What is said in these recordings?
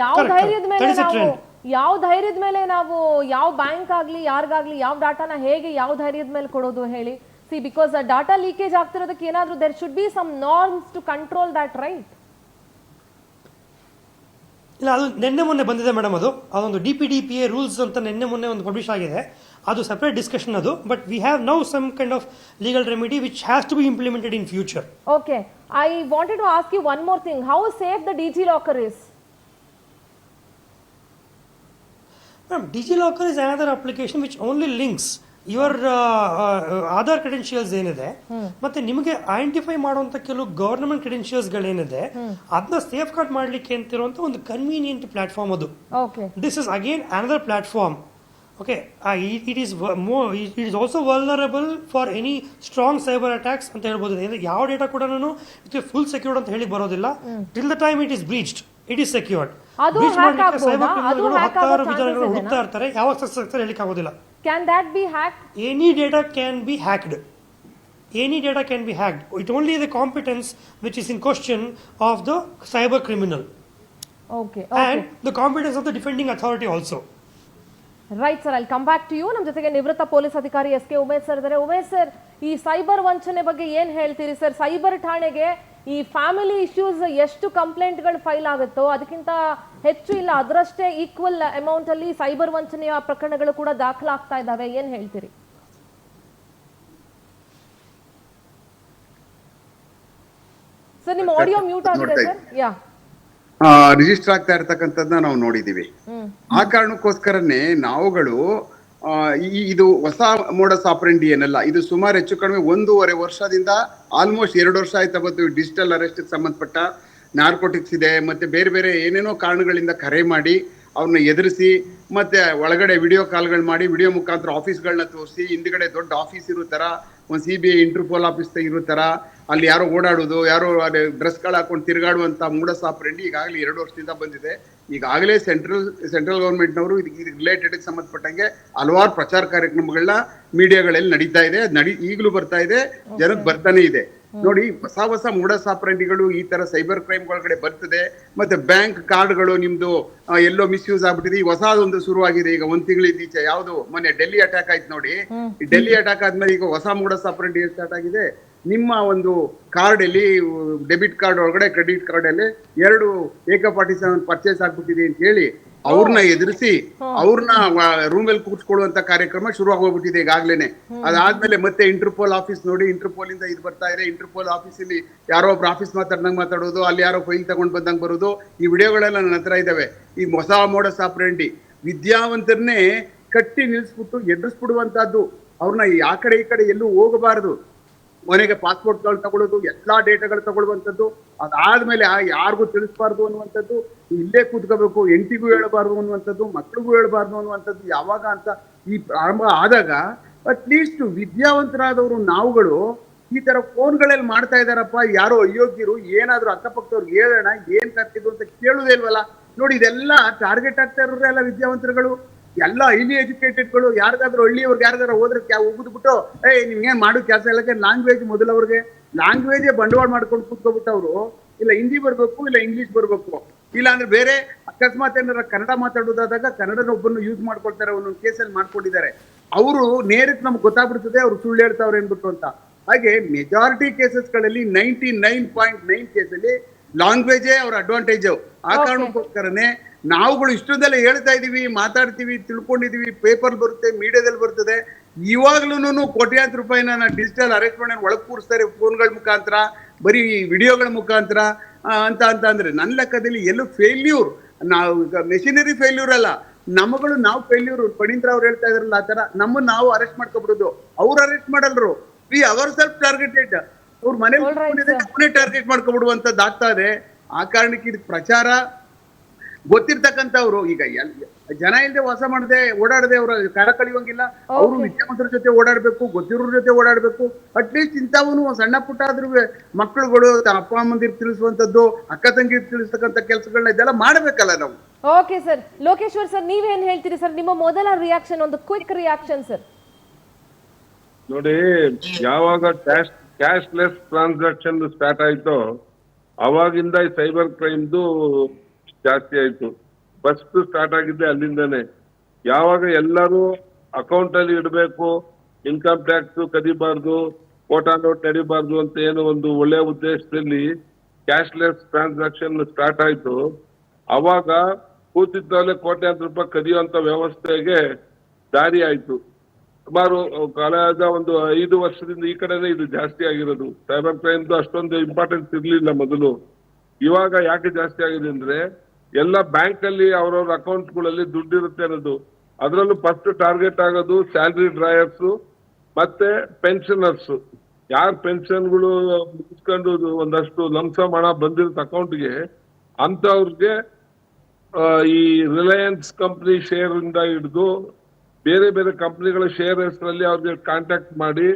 ಯಾವ ಧೈರ್ಯದ ಮೇಲೆ ನಾವು ಯಾವ ಬ್ಯಾಂಕ್ ಆಗ್ಲಿ ಯಾರಿಗಾಗ್ಲಿ ಯಾವ ಡಾಟಾನ ಹೇಗೆ ಯಾವ ಧೈರ್ಯದ ಮೇಲೆ ಕೊಡೋದು ಹೇಳಿ? ಬಿಕಾಸ್ ಡಾಟಾ ಲೀಕೇಜ್ ಆಗ್ತಿರೋದಕ್ಕೆ ಏನಾದ್ರೂ there should be some norms to control that, right? ಇಲ್ಲ, ಅದು ನಿನ್ನೆ ಮೊನ್ನೆ ಬಂದಿದೆ ಮೇಡಮ್. ಅದೊಂದು DPDPA ರೂಲ್ಸ್ ಅಂತ ನಿನ್ನೆ ಮೊನ್ನೆ ಒಂದು ಪಬ್ಲಿಷ್ ಆಗಿದೆ. ಅದು ಸೆಪರೇಟ್ ಡಿಸ್ಕಷನ್ ಅದು. But we have now some kind of legal remedy which has to be implemented in future. Okay, I wanted to ask you one more thing. How safe the DigiLocker is? DigiLocker is another application which only links your Aadhaar credentials ಏನಿದೆ ಮತ್ತೆ ನಿಮಗೆ identify ಮಾಡುವಂತ ಕೆಲವು government ಕ್ರೆಡೆನ್ಷಿಯಲ್ಸ್ಗಳೇನಿದೆ ಅದನ್ನ safe guard ಮಾಡ್ಲಿಕ್ಕೆ ಅಂತಿರುವಂತ ಒಂದು convenient platform ಅದು. This is again another platform. Okay, it is also vulnerable for any strong cyber attacks ಅಂತ ಹೇಳ್ಬೋದು. ಯಾವ ಡೇಟಾ ಕೂಡ ಫುಲ್ ಸೆಕ್ಯೂರ್ಡ್ ಅಂತ ಹೇಳಿ ಬರೋದಿಲ್ಲ. Till the time it is breached, it is secured. Breach ಮಾಡಲಿಕ್ಕೆ ಸೈಬರ್ ಕ್ರಿಮಿನಲ್ಗಳು ಹತ್ತಾರು ವಿಚಾರಗಳು ಹುಡುಕ್ತಾ ಇರ್ತಾರೆ. ಯಾವಾಗ ಸಕ್ಸಸ್ ಹೇಳಿಕ್ಕೆ ಆಗೋದಿಲ್ಲ. Can that be hacked? Any data can be hacked. Any data can be hacked. It only is the competence which is in question of the cyber criminal. Okay. And the competence of the defending authority also. Right, sir. I'll come back to you. ನಮ್ಮ ಜೊತೆಗೆ ನಿವೃತ್ತ police ಅಧಿಕಾರಿ SK Umesh sir ಇದ್ದಾರೆ. Umesh sir, ಈ cyber ವಂಚನೆ ಬಗ್ಗೆ ಏನ್ ಹೇಳ್ತೀರಿ ಸರ್? ಸೈಬರ್ ಠಾಣೆಗೆ ಈ ಫ್ಯಾಮಿಲಿ ಇಶ್ಯೂಸ್ ಎಷ್ಟು ಕಂಪ್ಲೇಂಟ್ಗಳು ಫೈಲ್ ಆಗುತ್ತೋ ಅದಕ್ಕಿಂತ ಹೆಚ್ಚು ಇಲ್ಲ ಅದರಷ್ಟೇ ಈಕ್ವಲ್ ಅಮೌಂಟ್ ಅಲ್ಲಿ ಸೈಬರ್ ವಂಚನೆಯ ಪ್ರಕರಣಗಳು ಕೂಡ ದಾಖಲಾಗ್ತಾ ಇದ್ದಾವೆ. ಏನ್ ಹೇಳ್ತೀರಿ? ಸರ್, ನಿಮ್ಮ ಆಡಿಯೋ ಮ್ಯೂಟ್ ಆಗಿದೆ ಸರ್. ರಿಜಿಸ್ಟರ್ ಆಗ್ತಾ ಇರ್ತಕ್ಕಂಥದ್ದನ್ನ ನಾವು ನೋಡಿದೀವಿ. ಆ ಕಾರಣಕ್ಕೋಸ್ಕರನೇ ನಾವುಗಳು ಇದು ಹೊಸ ಮೋಡಸ್ ಆಪರೆಂಡಿ ಏನಲ್ಲ, ಇದು ಸುಮಾರು ಹೆಚ್ಚು ಕಡಿಮೆ 1.5 ವರ್ಷದಿಂದ ಆಲ್ಮೋಸ್ಟ್ 2 ವರ್ಷ ಆಯ್ತಾ ಬಂತು. ಡಿಜಿಟಲ್ ಅರೆಸ್ಟ್ ಸಂಬಂಧಪಟ್ಟ ನಾರ್ಕೋಟಿಕ್ಸ್ ಇದೆ, ಮತ್ತೆ ಬೇರೆ ಬೇರೆ ಏನೇನೋ ಕಾರಣಗಳಿಂದ ಕರೆ ಮಾಡಿ ಅವ್ರನ್ನ ಎದುರಿಸಿ, ಮತ್ತೆ ಒಳಗಡೆ ವಿಡಿಯೋ ಕಾಲ್ಗಳು ಮಾಡಿ ವಿಡಿಯೋ ಮುಖಾಂತರ ಆಫೀಸ್ಗಳನ್ನ ತೋರಿಸಿ, ಹಿಂದ್ಗಡೆ ದೊಡ್ಡ ಆಫೀಸ್ ಇರೋ ತರ, ಒಂದು CBI ಇಂಟರ್ಪೋಲ್ ಆಫೀಸ್ ಇರೋ ತರ ಅಲ್ಲಿ ಯಾರೋ ಓಡಾಡೋದು, ಯಾರೋ ಡ್ರೆಸ್ಗಳು ಹಾಕೊಂಡು ತಿರುಗಾಡುವಂತ ಮೂಡಸ್ ಆಪರೆಂಡಿ ಈಗಾಗಲೇ 2 ವರ್ಷದಿಂದ ಬಂದಿದೆ. ಈಗಾಗಲೇ ಸೆಂಟ್ರಲ್ ಗವರ್ಮೆಂಟ್ನವರು ಇದಕ್ಕೆ ರಿಲೇಟೆಡ್ ಸಂಬಂಧಪಟ್ಟಂಗೆ ಹಲವಾರು ಪ್ರಚಾರ ಕಾರ್ಯಕ್ರಮಗಳನ್ನ ಮೀಡಿಯಾಗಳಲ್ಲಿ ನಡೀತಾ ಇದೆ. ಈಗಲೂ ಬರ್ತಾ ಇದೆ, ಜನಕ್ಕೆ ಬರ್ತಾನೆ ಇದೆ. ನೋಡಿ, ಹೊಸ ಮೂಡಸ್ ಆಪರೆಂಡಿಗಳು ಈ ತರ ಸೈಬರ್ ಕ್ರೈಮ್ ಒಳಗಡೆ ಬರ್ತದೆ. ಮತ್ತೆ ಬ್ಯಾಂಕ್ ಕಾರ್ಡ್ಗಳು ನಿಮ್ದು ಎಲ್ಲೋ ಮಿಸ್ಯೂಸ್ ಆಗ್ಬಿಟ್ಟಿದೆ. ಈಗ ಹೊಸದೊಂದು ಶುರುವಾಗಿದೆ. ಈಗ 1 ತಿಂಗಳಿಂದೀಚೆ ಯಾವ್ದು ಮೊನ್ನೆ ಡೆಲ್ಲಿ ಅಟ್ಯಾಕ್ ಆಯ್ತು ನೋಡಿ. ಡೆಲ್ಲಿ ಅಟ್ಯಾಕ್ ಆದ್ಮೇಲೆ ಈಗ ಹೊಸ ಮೂಡಸ್ ಆಪರೆಂಡಿ ಸ್ಟಾರ್ಟ್ ಆಗಿದೆ. ನಿಮ್ಮ ಒಂದು ಕಾರ್ಡ್ ಅಲ್ಲಿ, ಡೆಬಿಟ್ ಕಾರ್ಡ್ ಒಳಗಡೆ ಕ್ರೆಡಿಟ್ ಕಾರ್ಡ್ ಅಲ್ಲಿ 2 AK-47 ಪರ್ಚೇಸ್ ಆಗ್ಬಿಟ್ಟಿದೆ ಅಂತ ಹೇಳಿ ಅವ್ರನ್ನ ಎದುರಿಸಿ ಅವ್ರನ್ನ ರೂಮ್ ಅಲ್ಲಿ ಕೂರ್ಸ್ಕೊಳ್ಳುವಂತ ಕಾರ್ಯಕ್ರಮ ಶುರು ಆಗೋಗ್ಬಿಟ್ಟಿದೆ ಈಗಾಗ್ಲೇನೆ. ಅದಾದ್ಮೇಲೆ ಮತ್ತೆ ಇಂಟರ್ಪೋಲ್ ಆಫೀಸ್ ನೋಡಿ, ಇಂಟರ್ಪೋಲ್ ಇಂದ ಇದು ಬರ್ತಾ ಇದೆ. ಇಂಟರ್ಪೋಲ್ ಆಫೀಸಲ್ಲಿ ಯಾರೋ ಒಬ್ರು ಆಫೀಸ್ ಮಾತಾಡ್ದಂಗ್ ಮಾತಾಡೋದು, ಅಲ್ಲಿ ಯಾರೋ ಫೈಲ್ ತಗೊಂಡ್ ಬಂದಂಗ್ ಬರೋದು, ಈ ವಿಡಿಯೋಗಳೆಲ್ಲ ನನ್ನ ಹತ್ರ ಇದಾವೆ. ಈ ಹೊಸ ಮೋಡಸ್ ಆಪರೆಂಡಿ ವಿದ್ಯಾವಂತರನ್ನೇ ಕಟ್ಟಿ ನಿಲ್ಸ್ಬಿಟ್ಟು ಎದುರಿಸ್ಬಿಡುವಂತಹದ್ದು. ಅವ್ರನ್ನ ಆ ಕಡೆ ಈ ಕಡೆ ಎಲ್ಲೂ ಹೋಗಬಾರದು. ಮನೆಗೆ ಪಾಸ್ಪೋರ್ಟ್ಗಳು ತಗೊಳ್ಳೋದು, ಎಲ್ಲಾ ಡೇಟಾಗಳು ತಗೊಳ್ಳುವಂಥದ್ದು, ಅದಾದ್ಮೇಲೆ ಯಾರಿಗೂ ತಿಳಿಸ್ಬಾರ್ದು ಅನ್ನುವಂಥದ್ದು, ಇಲ್ಲೇ ಕೂತ್ಕೋಬೇಕು, ಎಂಟಿಗೂ ಹೇಳಬಾರ್ದು ಅನ್ನುವಂಥದ್ದು, ಮಕ್ಳಿಗೂ ಹೇಳಬಾರ್ದು ಅನ್ನುವಂಥದ್ದು ಯಾವಾಗ ಅಂತ ಈ ಪ್ರಾರಂಭ ಆದಾಗ ಅಟ್ಲೀಸ್ಟ್ ವಿದ್ಯಾವಂತರಾದವರು ನಾವುಗಳು ಈ ತರ ಫೋನ್ಗಳಲ್ಲಿ ಮಾಡ್ತಾ ಇದಾರಪ್ಪ, ಯಾರೋ ಅಯೋಗ್ಯರು ಏನಾದ್ರು ಅಕ್ಕಪಕ್ಕದವ್ರಿಗೆ ಹೇಳೋಣ ಏನ್ ಕರ್ತಿದ್ರು ಅಂತ ಕೇಳುವುದೇ ಇಲ್ವಲ್ಲ. ನೋಡಿ, ಇದೆಲ್ಲ ಟಾರ್ಗೆಟ್ ಆಗ್ತಾ ಇರೋರು ಎಲ್ಲ ವಿದ್ಯಾವಂತರುಗಳು, ಎಲ್ಲ ಹೈಲಿ ಎಜುಕೇಟೆಡ್ಗಳು. ಯಾರಿಗಾದ್ರೂ ಹಳ್ಳಿಯವ್ರಿಗೆ ಯಾರಿಗಾರ ಹೋದ್ರೆ ಹೋಗುದ್ಬಿಟ್ಟು ನಿಮ್ಗೇನ್ ಮಾಡೋ ಕೆಲಸ ಇಲ್ಲಕ್ಕೆ ಲ್ಯಾಂಗ್ವೇಜ್ ಮೊದಲವ್ರಿಗೆ ಲ್ಯಾಂಗ್ವೇಜೇ ಬಂಡವಾಳ ಮಾಡ್ಕೊಂಡು ಕೂತ್ಕೊಬಿಟ್ಟು ಅವರು ಇಲ್ಲ ಹಿಂದಿ ಬರ್ಬೇಕು, ಇಲ್ಲ ಇಂಗ್ಲಿಷ್ ಬರ್ಬೇಕು, ಇಲ್ಲ ಅಂದ್ರೆ ಬೇರೆ ಅಕಸ್ಮಾತ್ ಏನಾರ ಕನ್ನಡ ಮಾತಾಡೋದಾದಾಗ ಕನ್ನಡನ ಒಬ್ಬನ್ನು ಯೂಸ್ ಮಾಡ್ಕೊಳ್ತಾರೆ. ಒಂದೊಂದು ಕೇಸಲ್ಲಿ ಮಾಡ್ಕೊಂಡಿದ್ದಾರೆ. ಅವರು ನೇರಕ್ಕೆ ನಮ್ಗೆ ಗೊತ್ತಾಗ್ಬಿಡ್ತದೆ ಅವ್ರು ಸುಳ್ಳು ಹೇಳ್ತಾವ್ರೆ ಏನ್ಬಿಟ್ಟು ಅಂತ. ಹಾಗೆ ಮೆಜಾರಿಟಿ ಕೇಸಸ್ಗಳಲ್ಲಿ 99.9 ಕೇಸಲ್ಲಿ ಲ್ಯಾಂಗ್ವೇಜೇ ಅವ್ರ ಅಡ್ವಾಂಟೇಜ್. ಆ ಕಾರಣಕ್ಕೋಸ್ಕರನೇ ನಾವುಗಳು ಇಷ್ಟೊಂದೆಲ್ಲ ಹೇಳ್ತಾ ಇದೀವಿ, ಮಾತಾಡ್ತೀವಿ, ತಿಳ್ಕೊಂಡಿದೀವಿ, ಪೇಪರ್ ಬರುತ್ತೆ, ಮೀಡಿಯಾದಲ್ಲಿ ಬರ್ತದೆ. ಇವಾಗ್ಲೂ ಕೋಟ್ಯಾಂತರ ರೂಪಾಯಿನ ಡಿಜಿಟಲ್ ಅರೆಸ್ಟ್ ಮಾಡಿ ಒಳಗೆ ಕೂರಿಸ್ತಾರೆ ಫೋನ್ಗಳ ಮುಖಾಂತರ, ಬರೀ ವಿಡಿಯೋಗಳ ಮುಖಾಂತರ ಅಂತ ಅಂದ್ರೆ ನನ್ನ ಲೆಕ್ಕದಲ್ಲಿ ಎಲ್ಲೂ ಫೇಲ್ಯೂರ್. ನಾವು ಮೆಷಿನರಿ ಫೇಲ್ಯೂರ್ ಅಲ್ಲ, ನಮ್ಮಗಳು ನಾವು ಫೇಲ್ಯೂರ್. ಪಣೀಂದ್ರ ಅವ್ರು ಹೇಳ್ತಾ ಇದ್ರಲ್ಲ ಆ ತರ ನಮ್ಮನ್ನ ನಾವು ಅರೆಸ್ಟ್ ಮಾಡ್ಕೊಬಿಡುದು, ಅವ್ರು ಅರೆಸ್ಟ್ ಮಾಡಲ್ರು. We ourselves targeted. ಅವ್ರ ಮನೇಲಿ ಟಾರ್ಗೆಟ್ ಮಾಡ್ಕೊಬಿಡುವಂತದ್ದು ಆಗ್ತಾ ಇದೆ. ಆ ಕಾರಣಕ್ಕೆ ಇದು ಪ್ರಚಾರ ಗೊತ್ತಿರ್ತಕ್ಕಂಥವ್ರು ಈಗ ಜನ ಇಲ್ಲದೆ ವಾಸ ಮಾಡದೆ ಓಡಾಡದೆ ಅವ್ರ ಕಾಲ ಕಳಿಯೋಂಗಿಲ್ಲ. ಅವರು ವಿದ್ಯಾವಂತರ ಜೊತೆ ಓಡಾಡ್ಬೇಕು, ಗೊತ್ತಿರೋರ ಜೊತೆ ಓಡಾಡ್ಬೇಕು. ಅಟ್ಲೀಸ್ಟ್ ಇಂಥವನು ಸಣ್ಣ ಪುಟ್ಟ ಆದ್ರೂ ಮಕ್ಕಳುಗಳು ಅಪ್ಪ ಅಮ್ಮಂದಿರ್ ತಿಳಿಸುವಂತದ್ದು, ಅಕ್ಕ ತಂಗಿರ್ ತಿಳಿಸ್ತಕ್ಕಂಥ ಕೆಲಸಗಳನ್ನ ಇದೆಲ್ಲ ಮಾಡ್ಬೇಕಲ್ಲ ನಾವು. Okay sir. ಲೋಕೇಶ್ವರ್ ಸರ್, ನೀವೇನ್ ಹೇಳ್ತೀರಿ ಸರ್? ನಿಮ್ಮ ಮೊದಲ ರಿಯಾಕ್ಷನ್, ಒಂದು ಕ್ವಿಕ್ ರಿಯಾಕ್ಷನ್ ಸರ್. ನೋಡಿ, ಯಾವಾಗ ಕ್ಯಾಶ್ಲೆಸ್ ಟ್ರಾನ್ಸಾಕ್ಷನ್ ಸ್ಟಾರ್ಟ್ ಆಯ್ತೋ ಅವಾಗಿಂದ ಈ ಸೈಬರ್ ಕ್ರೈಮ್ದು ಜಾಸ್ತಿ ಆಯ್ತು. ಫಸ್ಟ್ ಸ್ಟಾರ್ಟ್ ಆಗಿದ್ದೆ ಅಲ್ಲಿಂದಾನೆ. ಯಾವಾಗ ಎಲ್ಲರೂ ಅಕೌಂಟ್ ಅಲ್ಲಿ ಇಡಬೇಕು, ಇನ್ಕಮ್ ಟ್ಯಾಕ್ಸ್ ಕದಿಬಾರ್ದು, ಕೋಟಾ ನೋಟ್ ನಡಿಬಾರ್ದು ಅಂತ ಏನೋ ಒಂದು ಒಳ್ಳೆ ಉದ್ದೇಶದಲ್ಲಿ ಕ್ಯಾಶ್ಲೆಸ್ ಟ್ರಾನ್ಸಾಕ್ಷನ್ ಸ್ಟಾರ್ಟ್ ಆಯ್ತು, ಅವಾಗ ಕೂತಿದ್ದಾಗಲೇ ಕೋಟ್ಯಾಂತರ ರೂಪಾಯಿ ಕದಿಯುವಂತ ವ್ಯವಸ್ಥೆಗೆ ದಾರಿ ಆಯ್ತು. ಸುಮಾರು ಕಳೆದ ಒಂದು 5 ವರ್ಷದಿಂದ ಈ ಕಡೆನೆ ಇದು ಜಾಸ್ತಿ ಆಗಿರೋದು. ಸೈಬರ್ ಕ್ರೈಮ್ ಅಷ್ಟೊಂದು ಇಂಪಾರ್ಟೆನ್ಸ್ ಇರ್ಲಿಲ್ಲ ಮೊದಲು. ಇವಾಗ ಯಾಕೆ ಜಾಸ್ತಿ ಆಗಿದೆ ಅಂದ್ರೆ ಎಲ್ಲ ಬ್ಯಾಂಕ್ ಅಲ್ಲಿ ಅವ್ರವ್ರ ಅಕೌಂಟ್ಗಳಲ್ಲಿ ದುಡ್ಡು ಇರುತ್ತೆ ಅನ್ನೋದು. ಅದರಲ್ಲೂ ಫಸ್ಟ್ ಟಾರ್ಗೆಟ್ ಆಗೋದು ಸ್ಯಾಲರಿ ಡ್ರಾಯರ್ಸ್ ಮತ್ತೆ ಪೆನ್ಷನರ್ಸ್. ಯಾರ್ ಪೆನ್ಷನ್ಗಳು ಮುಗಿಸ್ಕೊಂಡು ಒಂದಷ್ಟು ಲಂಸಮ್ ಹಣ ಬಂದಿರುತ್ತೆ ಅಕೌಂಟ್ಗೆ, ಅಂತವ್ರಿಗೆ ಈ ರಿಲಯನ್ಸ್ ಕಂಪ್ನಿ ಶೇರ್ ಇಂದ ಹಿಡಿದು ಬೇರೆ ಬೇರೆ ಕಂಪ್ನಿಗಳ ಶೇರ್ ಹೆಸರಲ್ಲಿ ಅವ್ರಿಗೆ ಕಾಂಟ್ಯಾಕ್ಟ್ ಮಾಡಿ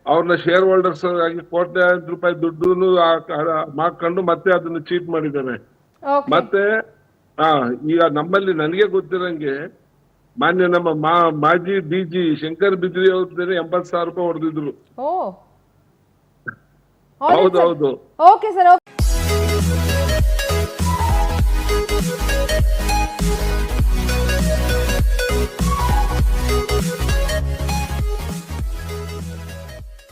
ಅವ್ರನ್ನ ಶೇರ್ ಹೋಲ್ಡರ್ಸ್ ಆಗಿ ಕೋಟ್ಯಾಂತರ ರೂಪಾಯಿ ದುಡ್ಡು ಮಾಡ್ಕೊಂಡು ಮತ್ತೆ ಅದನ್ನ ಚೀಟ್ ಮಾಡಿದ್ದಾನೆ. ಮತ್ತೆ ಈಗ ನಮ್ಮಲ್ಲಿ ನನಗೆ ಗೊತ್ತಿರಂಗೆ ಮಾನ್ಯ ನಮ್ಮ ಮಾಜಿ ಡಿಜಿ ಶಂಕರ್ ಬಿದ್ರಿ ಅವ್ರದ್ದೇನೆ 80,000 ರೂಪಾಯಿ ಹೊಡೆದಿದ್ರು. ಓ ಹೌದೌದು. Okay sir.